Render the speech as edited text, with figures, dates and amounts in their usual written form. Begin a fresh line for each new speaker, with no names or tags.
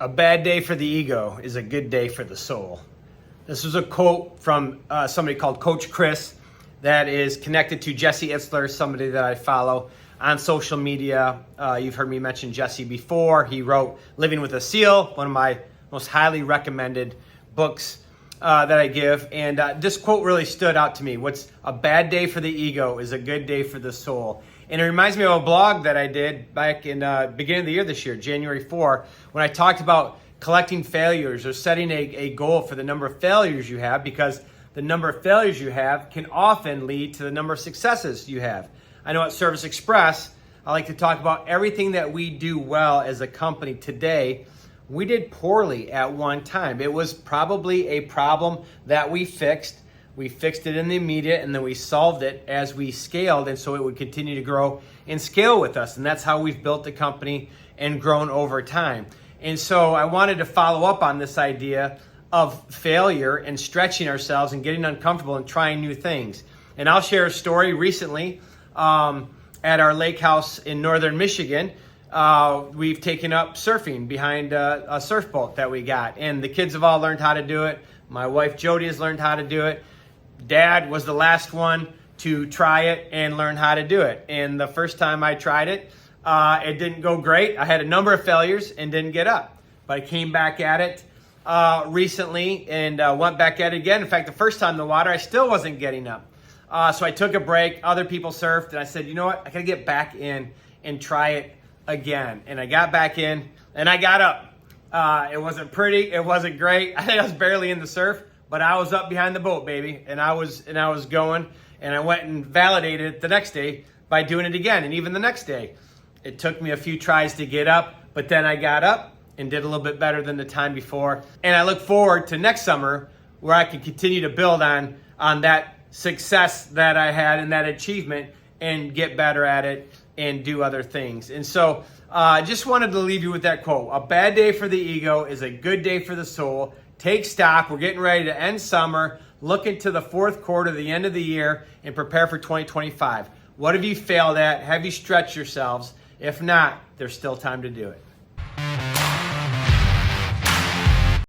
A bad day for the ego is a good day for the soul. This was a quote from somebody called Coach Chris that is connected to Jesse Itzler, somebody that I follow on social media. You've heard me mention Jesse before. He wrote Living with a SEAL, one of my most highly recommended books that I give. And this quote really stood out to me. What's a bad day for the ego is a good day for the soul. And it reminds me of a blog that I did back in beginning of the year this year, January 4, when I talked about collecting failures or setting a goal for the number of failures you have, because the number of failures you have can often lead to the number of successes you have. I know at Service Express, I like to talk about everything that we do well as a company today. We did poorly at one time. It was probably a problem that we fixed. We fixed it in the immediate, and then we solved it as we scaled, and so it would continue to grow and scale with us. And that's how we've built the company and grown over time. And so I wanted to follow up on this idea of failure and stretching ourselves and getting uncomfortable and trying new things. And I'll share a story recently at our lake house in northern Michigan. We've taken up surfing behind a surf boat that we got, and the kids have all learned how to do it. My wife Jody has learned how to do it. Dad was the last one to try it and learn how to do it. And the first time I tried it, it didn't go great. I had a number of failures and didn't get up. But I came back at it recently and went back at it again. In fact, the first time in the water, I still wasn't getting up. So I took a break. Other people surfed, and I said, you know what? I got to get back in and try it again. And I got back in, and I got up. It wasn't pretty. It wasn't great. I think I was barely in the surf. But I was up behind the boat, baby, and I was going, and I went and validated it the next day by doing it again, and even the next day. It took me a few tries to get up, but then I got up and did a little bit better than the time before. And I look forward to next summer where I can continue to build on that success that I had and that achievement and get better at it and do other things. And so I just wanted to leave you with that quote. A bad day for the ego is a good day for the soul. Take stock. We're getting ready to end summer. Look into the fourth quarter, the end of the year, and prepare for 2025. What have you failed at? Have you stretched yourselves? If not, there's still time to do it.